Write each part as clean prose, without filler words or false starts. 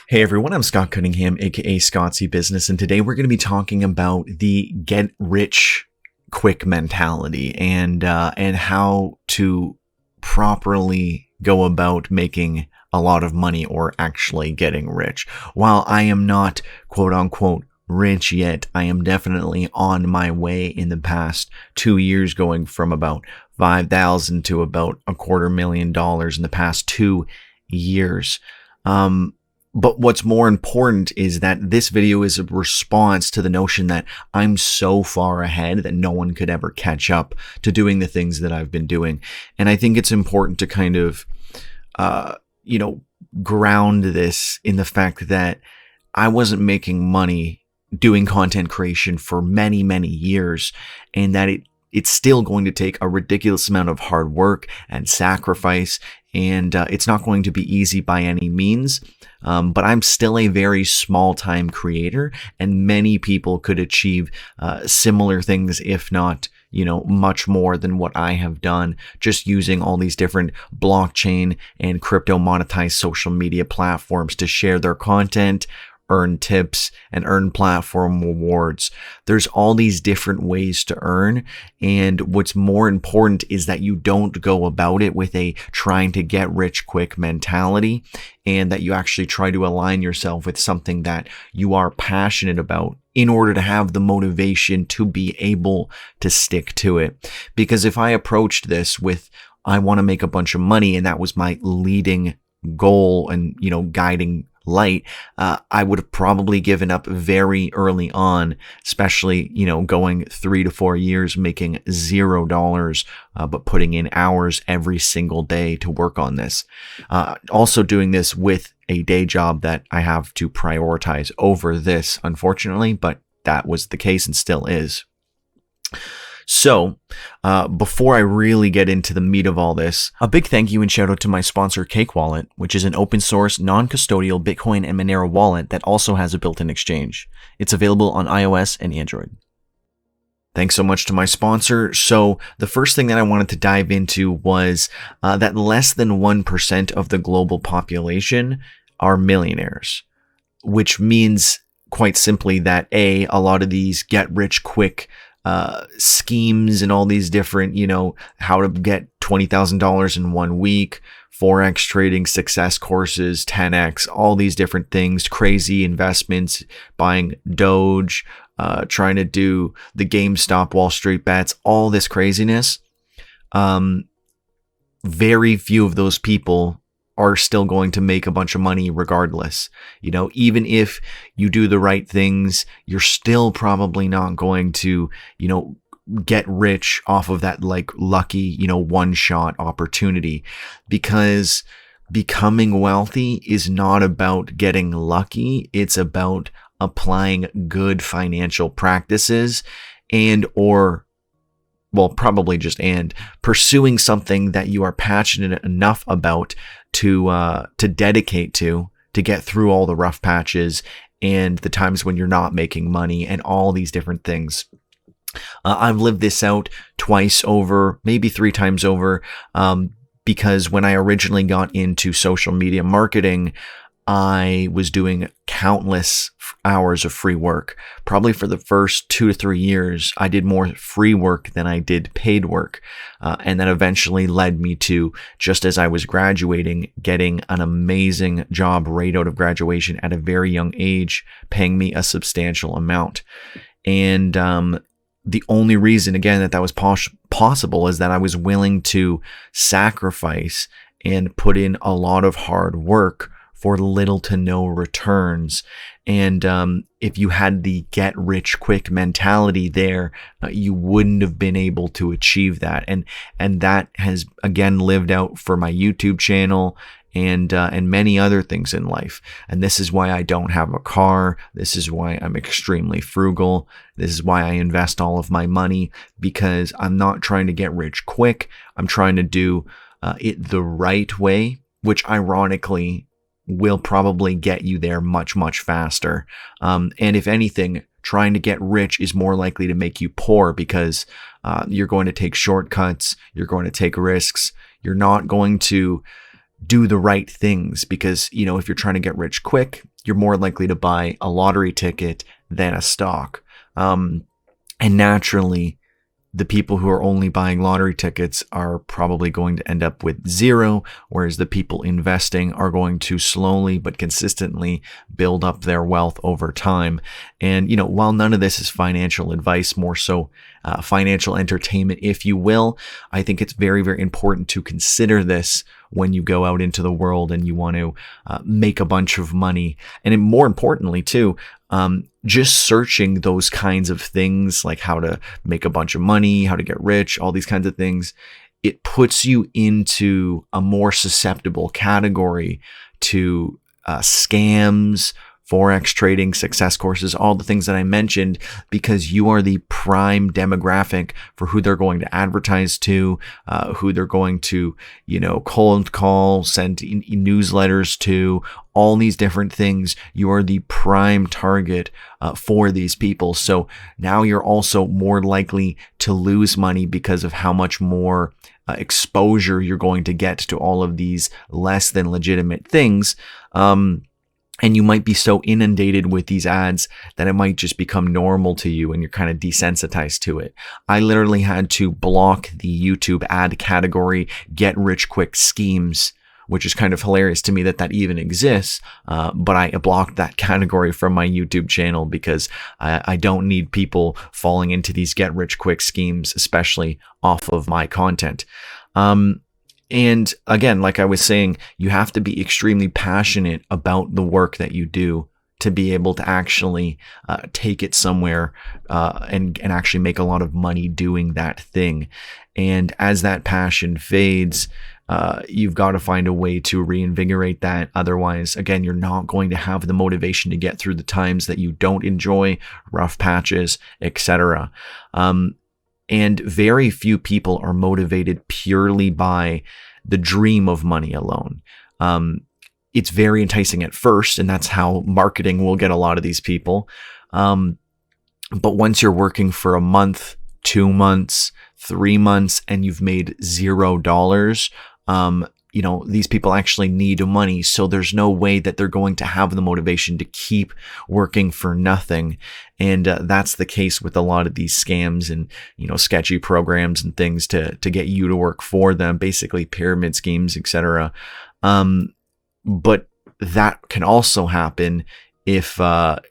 Hey everyone, I'm Scott Cunningham, aka Scottsy Business, and today we're going to be talking about the get rich quick mentality and how to properly go about making a lot of money or actually getting rich. While I am not quote unquote rich yet, I am definitely on my way in the past 2 years, going from about 5,000 to about $250,000 in the past 2 years. But what's more important is that this video is a response to the notion that I'm so far ahead that no one could ever catch up to doing the things that I've been doing. And I think it's important to kind of, ground this in the fact that I wasn't making money doing content creation for many, many years, and that it's still going to take a ridiculous amount of hard work and sacrifice, and it's not going to be easy by any means. But I'm still a very small time creator, and many people could achieve similar things, if not, much more than what I have done, just using all these different blockchain and crypto monetized social media platforms to share their content, earn tips, and earn platform rewards. There's all these different ways to earn, and what's more important is that you don't go about it with a trying to get rich quick mentality, and that you actually try to align yourself with something that you are passionate about in order to have the motivation to be able to stick to it. Because if I approached this with, I want to make a bunch of money, and that was my leading goal and, guiding light, I would have probably given up very early on, especially, going 3 to 4 years making $0, but putting in hours every single day to work on this. Also doing this with a day job that I have to prioritize over this, unfortunately, but that was the case and still is. So, before I really get into the meat of all this, a big thank you and shout out to my sponsor, Cake Wallet, which is an open source, non-custodial Bitcoin and Monero wallet that also has a built-in exchange. It's available on iOS and Android. Thanks so much to my sponsor. So the first thing that I wanted to dive into was that less than 1% of the global population are millionaires, which means quite simply that a lot of these get rich quick schemes and all these different, how to get $20,000 in 1 week, forex trading, success courses, 10x, all these different things, crazy investments, buying Doge, trying to do the GameStop Wall Street bets, all this craziness. Very few of those people are still going to make a bunch of money regardless. Even if you do the right things, you're still probably not going to, get rich off of that lucky, one-shot opportunity, because becoming wealthy is not about getting lucky. It's about applying good financial practices pursuing something that you are passionate enough about to dedicate to get through all the rough patches and the times when you're not making money and all these different things. I've lived this out twice over, maybe 3 times over, because when I originally got into social media marketing, I was doing countless hours of free work. Probably for the first 2 to 3 years, I did more free work than I did paid work. And that eventually led me to, just as I was graduating, getting an amazing job right out of graduation at a very young age, paying me a substantial amount. And the only reason, again, that was possible is that I was willing to sacrifice and put in a lot of hard work for little to no returns. And if you had the get rich quick mentality there, you wouldn't have been able to achieve that. And that has, again, lived out for my YouTube channel and many other things in life. And this is why I don't have a car. This is why I'm extremely frugal. This is why I invest all of my money, because I'm not trying to get rich quick. I'm trying to do it the right way, which ironically will probably get you there much, much faster. And if anything, trying to get rich is more likely to make you poor, because you're going to take shortcuts, you're going to take risks, you're not going to do the right things, because, if you're trying to get rich quick, you're more likely to buy a lottery ticket than a stock. And naturally, the people who are only buying lottery tickets are probably going to end up with zero, whereas the people investing are going to slowly but consistently build up their wealth over time. And, while none of this is financial advice, more so financial entertainment, if you will, I think it's very, very important to consider this when you go out into the world and you want to make a bunch of money. And more importantly, too, just searching those kinds of things, like how to make a bunch of money, how to get rich, all these kinds of things, it puts you into a more susceptible category to scams, forex trading, success courses, all the things that I mentioned, because you are the prime demographic for who they're going to advertise to, who they're going to, cold call, send newsletters to, all these different things. You are the prime target for these people. So now you're also more likely to lose money because of how much more exposure you're going to get to all of these less than legitimate things. And you might be so inundated with these ads that it might just become normal to you and you're kind of desensitized to it. I literally had to block the YouTube ad category, get rich quick schemes, which is kind of hilarious to me that even exists. But I blocked that category from my YouTube channel because I don't need people falling into these get rich quick schemes, especially off of my content. And again, like I was saying, you have to be extremely passionate about the work that you do to be able to actually take it somewhere and actually make a lot of money doing that thing. And as that passion fades, you've got to find a way to reinvigorate that. Otherwise, again, you're not going to have the motivation to get through the times that you don't enjoy, rough patches, etc. And very few people are motivated purely by the dream of money alone. It's very enticing at first, and that's how marketing will get a lot of these people. But once you're working for a month, 2 months, 3 months, and you've made $0, these people actually need money. So there's no way that they're going to have the motivation to keep working for nothing. And that's the case with a lot of these scams and, sketchy programs and things to get you to work for them, basically pyramid schemes, etc. But that can also happen if,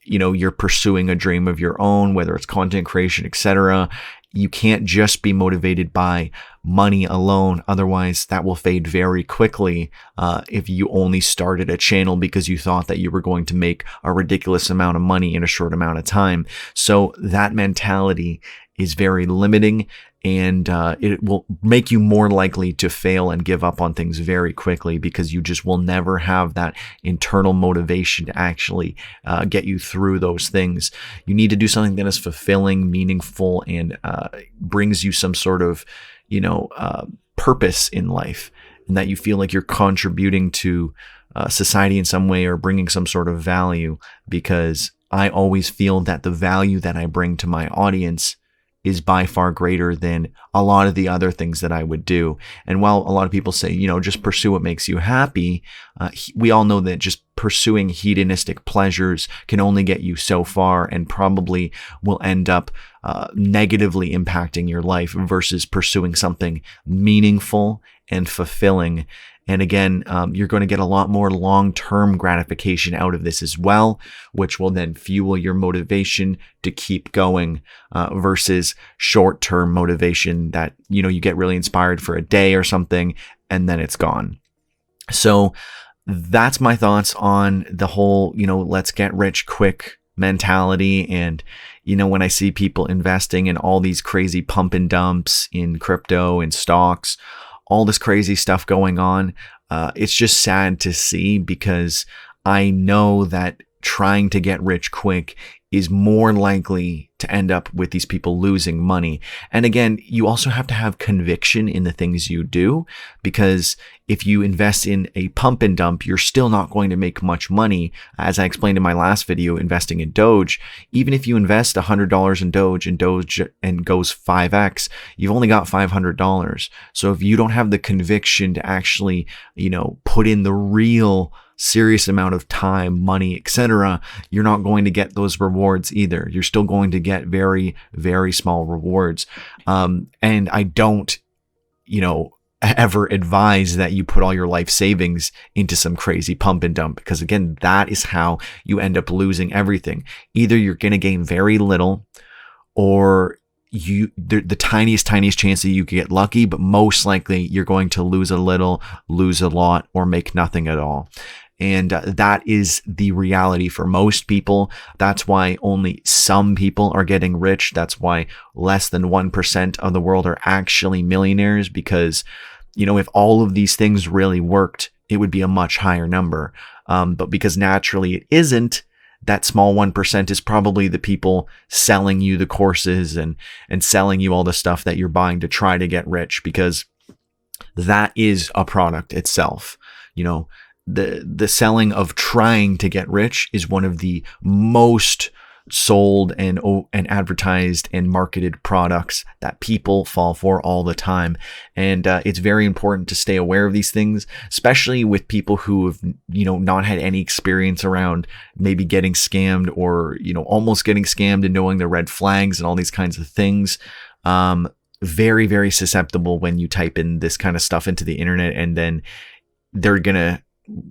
you're pursuing a dream of your own, whether it's content creation, etc. You can't just be motivated by money alone. Otherwise, that will fade very quickly if you only started a channel because you thought that you were going to make a ridiculous amount of money in a short amount of time. So that mentality is very limiting, and it will make you more likely to fail and give up on things very quickly because you just will never have that internal motivation to actually get you through those things. You need to do something that is fulfilling, meaningful, and brings you some sort of, purpose in life, and that you feel like you're contributing to society in some way or bringing some sort of value, because I always feel that the value that I bring to my audience is by far greater than a lot of the other things that I would do. And while a lot of people say, just pursue what makes you happy, we all know that just pursuing hedonistic pleasures can only get you so far and probably will end up negatively impacting your life versus pursuing something meaningful and fulfilling. And again, you're going to get a lot more long-term gratification out of this as well, which will then fuel your motivation to keep going versus short-term motivation that, you get really inspired for a day or something and then it's gone. So that's my thoughts on the whole, let's get rich quick mentality. And, when I see people investing in all these crazy pump and dumps in crypto and stocks, all this crazy stuff going on, it's just sad to see, because I know that trying to get rich quick is more likely to end up with these people losing money. And again, you also have to have conviction in the things you do, because if you invest in a pump and dump, you're still not going to make much money. As I explained in my last video, investing in Doge, even if you invest $100 in Doge and goes 5x, you've only got $500. So if you don't have the conviction to actually, put in the real serious amount of time, money, etc., you're not going to get those rewards either. You're still going to get very, very small rewards. And I don't, ever advise that you put all your life savings into some crazy pump and dump, because again, that is how you end up losing everything. Either you're going to gain very little, or the tiniest chance that you could get lucky, but most likely you're going to lose a little, lose a lot, or make nothing at all. And that is the reality for most people. That's why only some people are getting rich. That's why less than 1% of the world are actually millionaires, because, if all of these things really worked, it would be a much higher number. But because naturally it isn't, that small 1% is probably the people selling you the courses and selling you all the stuff that you're buying to try to get rich, because that is a product itself. The selling of trying to get rich is one of the most sold and advertised and marketed products that people fall for all the time. And it's very important to stay aware of these things, especially with people who have, not had any experience around maybe getting scammed, or, almost getting scammed and knowing the red flags and all these kinds of things. Very, very susceptible when you type in this kind of stuff into the internet, and then they're going to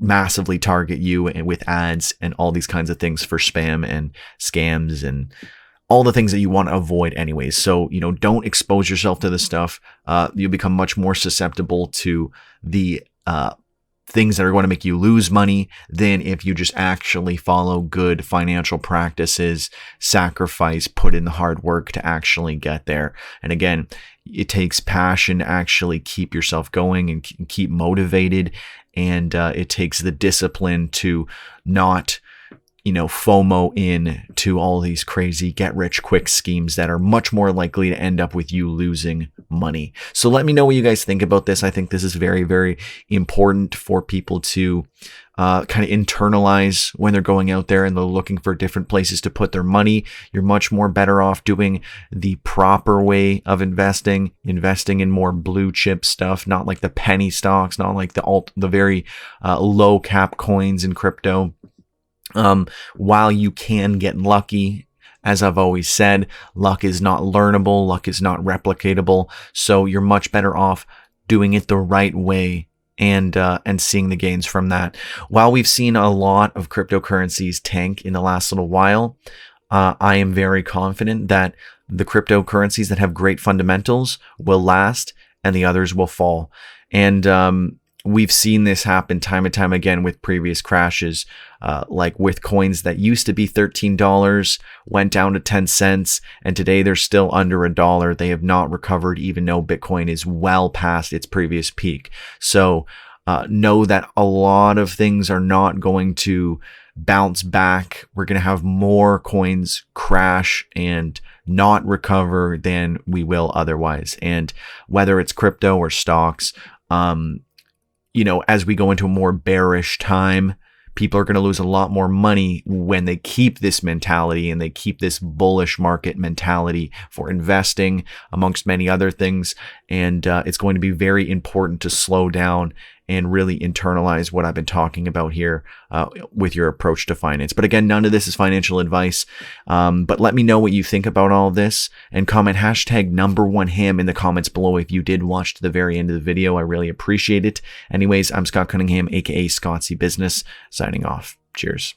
massively target you with ads and all these kinds of things for spam and scams and all the things that you want to avoid anyways. So, don't expose yourself to this stuff. You'll become much more susceptible to the things that are going to make you lose money than if you just actually follow good financial practices, sacrifice, put in the hard work to actually get there. And again, it takes passion to actually keep yourself going and keep motivated. And it takes the discipline to not, FOMO in to all these crazy get rich quick schemes that are much more likely to end up with you losing money. So let me know what you guys think about this. I think this is very, very important for people to kind of internalize when they're going out there and they're looking for different places to put their money. You're much more better off doing the proper way of investing in more blue chip stuff, not like the penny stocks, not like the very low cap coins in crypto. While you can get lucky, as I've always said, luck is not learnable, luck is not replicatable. So you're much better off doing it the right way and seeing the gains from that. While we've seen a lot of cryptocurrencies tank in the last little while, I am very confident that the cryptocurrencies that have great fundamentals will last and the others will fall. And we've seen this happen time and time again with previous crashes, like with coins that used to be $13, went down to 10 cents, and today they're still under $1. They have not recovered, even though Bitcoin is well past its previous peak. So know that a lot of things are not going to bounce back. We're going to have more coins crash and not recover than we will otherwise. And whether it's crypto or stocks, as we go into a more bearish time, people are going to lose a lot more money when they keep this mentality and they keep this bullish market mentality for investing, amongst many other things. And it's going to be very important to slow down and really internalize what I've been talking about here with your approach to finance. But again, none of this is financial advice. But let me know what you think about all of this, and comment #1ham in the comments below if you did watch to the very end of the video. I really appreciate it. Anyways, I'm Scott Cunningham, aka Scottsy Business, signing off. Cheers.